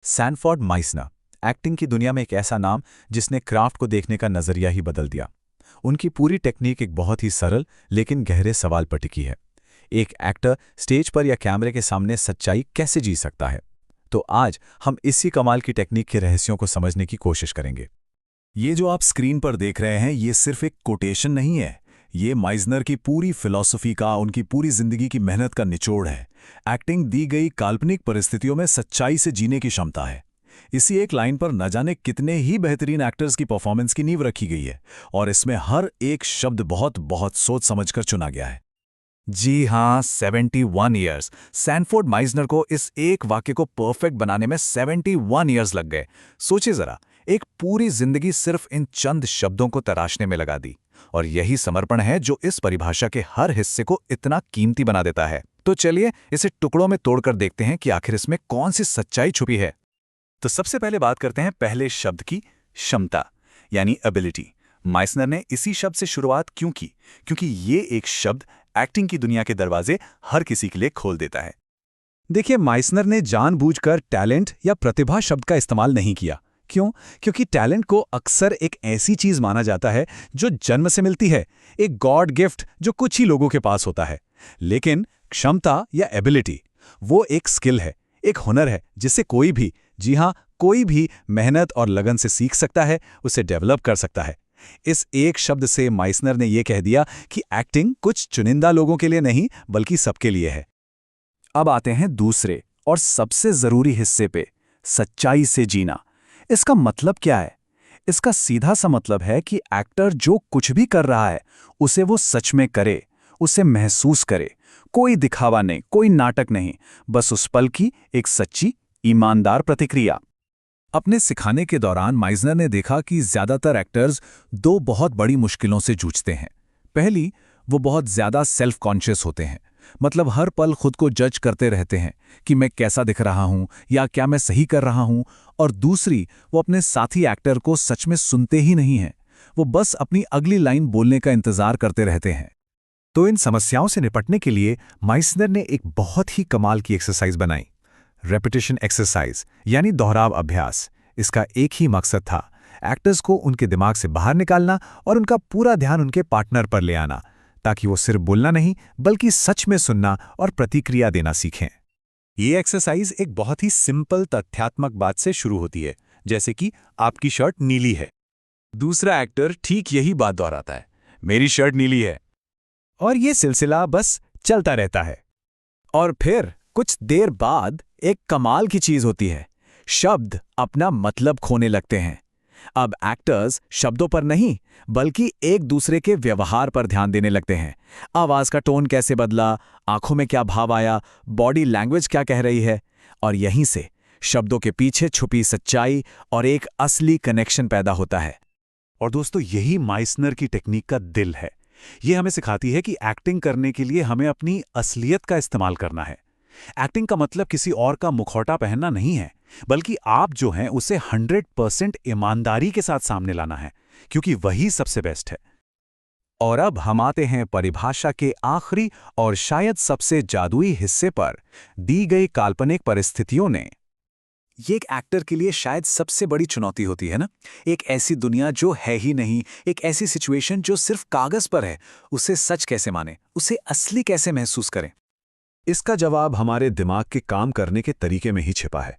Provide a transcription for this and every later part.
Sanford माइसनर, acting की दुनिया में एक ऐसा नाम जिसने क्राफ्ट को देखने का नजरिया ही बदल दिया। उनकी पूरी टेक्निक एक बहुत ही सरल लेकिन गहरे सवाल पर टिकी है। एक एक्टर स्टेज पर या कैमरे के सामने सच्चाई कैसे जी सकता है? तो आज हम इसी कमाल की टेक्निक के रहस्यों को समझने की कोशिश करेंगे। ये जो आप स्क्रीन पर देख रहे हैं ये सिर्फ एक कोटेशन नहीं है। ये माइजनर की पूरी फिलॉसफी का, उनकी पूरी जिंदगी की मेहनत का निचोड़ है। एक्टिंग दी गई काल्पनिक परिस्थितियों में सच्चाई से जीने की क्षमता है। इसी एक लाइन पर न जाने कितने ही बेहतरीन एक्टर्स की परफॉर्मेंस की नींव रखी गई है, और इसमें हर एक शब्द बहुत बहुत सोच समझकर चुना गया है। जी हाँ, 71 ईयर्स। सैनफोर्ड माइजनर को इस एक वाक्य को परफेक्ट बनाने में 71 ईयर्स लग गए। सोचिए जरा, एक पूरी जिंदगी सिर्फ इन चंद शब्दों को तराशने में लगा दी। और यही समर्पण है जो इस परिभाषा के हर हिस्से को इतना कीमती बना देता है। तो चलिए इसे टुकड़ों में तोड़कर देखते हैं कि आखिर इसमें कौन सी सच्चाई छुपी है। तो सबसे पहले बात करते हैं पहले शब्द की, क्षमता यानी एबिलिटी। माइसनर ने इसी शब्द से शुरुआत क्यों की? क्योंकि ये एक शब्द एक्टिंग की दुनिया के दरवाजे हर किसी के लिए खोल देता है। देखिए, माइसनर ने जानबूझकर टैलेंट या प्रतिभा शब्द का इस्तेमाल नहीं किया। क्यों? क्योंकि टैलेंट को अक्सर एक ऐसी चीज माना जाता है जो जन्म से मिलती है, एक गॉड गिफ्ट जो कुछ ही लोगों के पास होता है। लेकिन क्षमता या एबिलिटी, वो एक स्किल है, एक हुनर है जिसे कोई भी, जी हाँ, कोई भी मेहनत और लगन से सीख सकता है, उसे डेवलप कर सकता है। इस एक शब्द से माइसनर ने यह कह दिया कि एक्टिंग कुछ चुनिंदा लोगों के लिए नहीं बल्कि सबके लिए है। अब आते हैं दूसरे और सबसे जरूरी हिस्से पे, सच्चाई से जीना। इसका मतलब क्या है? इसका सीधा सा मतलब है कि एक्टर जो कुछ भी कर रहा है उसे वो सच में करे, उसे महसूस करे। कोई दिखावा नहीं, कोई नाटक नहीं, बस उस पल की एक सच्ची, ईमानदार प्रतिक्रिया। अपने सिखाने के दौरान माइजनर ने देखा कि ज्यादातर एक्टर्स दो बहुत बड़ी मुश्किलों से जूझते हैं। पहली, वो बहुत ज्यादा सेल्फ कॉन्शियस होते हैं, मतलब हर पल खुद को जज करते रहते हैं कि मैं कैसा दिख रहा हूं या क्या मैं सही कर रहा हूं। और दूसरी, वो अपने साथी एक्टर को सच में सुनते ही नहीं हैं, वो बस अपनी अगली लाइन बोलने का इंतजार करते रहते हैं। तो इन समस्याओं से निपटने के लिए माइसनर ने एक बहुत ही कमाल की एक्सरसाइज बनाई, रेपिटेशन एक्सरसाइज यानी दोहराव अभ्यास। इसका एक ही मकसद था, एक्टर्स को उनके दिमाग से बाहर निकालना और उनका पूरा ध्यान उनके पार्टनर पर ले आना, ताकि वो सिर्फ बोलना नहीं बल्कि सच में सुनना और प्रतिक्रिया देना सीखें। ये एक्सरसाइज एक बहुत ही सिंपल तथ्यात्मक बात से शुरू होती है, जैसे कि आपकी शर्ट नीली है। दूसरा एक्टर ठीक यही बात दोहराता है, मेरी शर्ट नीली है। और ये सिलसिला बस चलता रहता है। और फिर कुछ देर बाद एक कमाल की चीज होती है, शब्द अपना मतलब खोने लगते हैं। अब एक्टर्स शब्दों पर नहीं बल्कि एक दूसरे के व्यवहार पर ध्यान देने लगते हैं। आवाज का टोन कैसे बदला, आंखों में क्या भाव आया, बॉडी लैंग्वेज क्या कह रही है। और यहीं से शब्दों के पीछे छुपी सच्चाई और एक असली कनेक्शन पैदा होता है। और दोस्तों, यही माइसनर की टेक्निक का दिल है। ये हमें सिखाती है कि एक्टिंग करने के लिए हमें अपनी असलियत का इस्तेमाल करना है। एक्टिंग का मतलब किसी और का मुखौटा पहनना नहीं है, बल्कि आप जो हैं उसे 100% ईमानदारी के साथ सामने लाना है, क्योंकि वही सबसे बेस्ट है। और अब हम आते हैं परिभाषा के आखिरी और शायद सबसे जादुई हिस्से पर, दी गई काल्पनिक परिस्थितियों ने। ये एक एक्टर के लिए शायद सबसे बड़ी चुनौती होती है ना, एक ऐसी दुनिया जो है ही नहीं, एक ऐसी सिचुएशन जो सिर्फ कागज पर है, उसे सच कैसे माने, उसे असली कैसे महसूस करें। इसका जवाब हमारे दिमाग के काम करने के तरीके में ही छिपा है।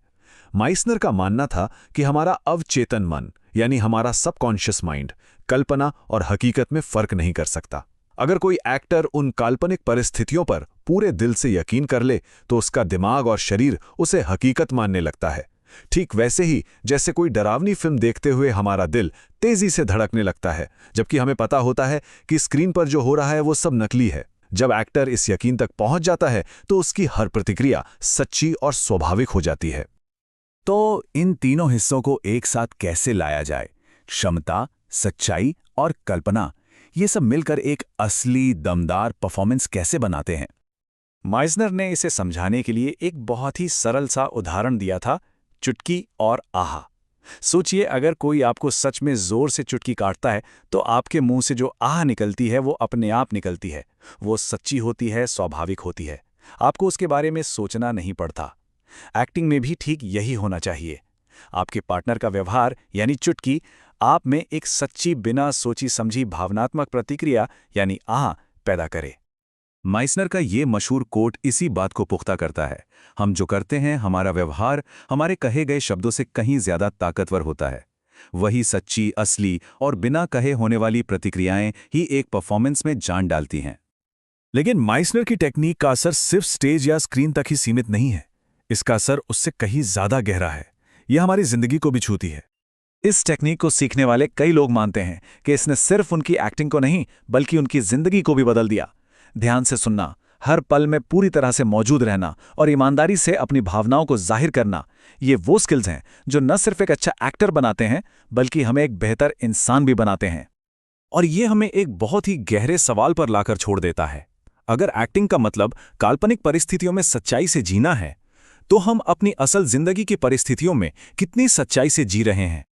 माइसनर का मानना था कि हमारा अवचेतन मन यानी हमारा सबकॉन्शियस माइंड कल्पना और हकीकत में फर्क नहीं कर सकता। अगर कोई एक्टर उन काल्पनिक परिस्थितियों पर पूरे दिल से यकीन कर ले तो उसका दिमाग और शरीर उसे हकीकत मानने लगता है। ठीक वैसे ही जैसे कोई डरावनी फिल्म देखते हुए हमारा दिल तेजी से धड़कने लगता है, जबकि हमें पता होता है कि स्क्रीन पर जो हो रहा है वो सब नकली है। जब एक्टर इस यकीन तक पहुंच जाता है तो उसकी हर प्रतिक्रिया सच्ची और स्वाभाविक हो जाती है। तो इन तीनों हिस्सों को एक साथ कैसे लाया जाए? क्षमता, सच्चाई और कल्पना, ये सब मिलकर एक असली दमदार परफॉर्मेंस कैसे बनाते हैं? माइसनर ने इसे समझाने के लिए एक बहुत ही सरल सा उदाहरण दिया था, चुटकी और आहा। सोचिए, अगर कोई आपको सच में जोर से चुटकी काटता है तो आपके मुंह से जो आह निकलती है वो अपने आप निकलती है। वो सच्ची होती है, स्वाभाविक होती है, आपको उसके बारे में सोचना नहीं पड़ता। एक्टिंग में भी ठीक यही होना चाहिए। आपके पार्टनर का व्यवहार यानी चुटकी आप में एक सच्ची बिना सोची समझी भावनात्मक प्रतिक्रिया यानी आह पैदा करे। माइसनर का ये मशहूर कोट इसी बात को पुख्ता करता है। हम जो करते हैं, हमारा व्यवहार हमारे कहे गए शब्दों से कहीं ज्यादा ताकतवर होता है। वही सच्ची, असली और बिना कहे होने वाली प्रतिक्रियाएं ही एक परफॉर्मेंस में जान डालती हैं। लेकिन माइसनर की टेक्निक का असर सिर्फ स्टेज या स्क्रीन तक ही सीमित नहीं है। इसका असर उससे कहीं ज्यादा गहरा है। यह हमारी जिंदगी को भी छूती है। इस टेक्निक को सीखने वाले कई लोग मानते हैं कि इसने सिर्फ उनकी एक्टिंग को नहीं बल्कि उनकी जिंदगी को भी बदल दिया। ध्यान से सुनना, हर पल में पूरी तरह से मौजूद रहना और ईमानदारी से अपनी भावनाओं को जाहिर करना, ये वो स्किल्स हैं जो न सिर्फ एक अच्छा एक्टर बनाते हैं बल्कि हमें एक बेहतर इंसान भी बनाते हैं। और ये हमें एक बहुत ही गहरे सवाल पर लाकर छोड़ देता है। अगर एक्टिंग का मतलब काल्पनिक परिस्थितियों में सच्चाई से जीना है, तो हम अपनी असल जिंदगी की परिस्थितियों में कितनी सच्चाई से जी रहे हैं?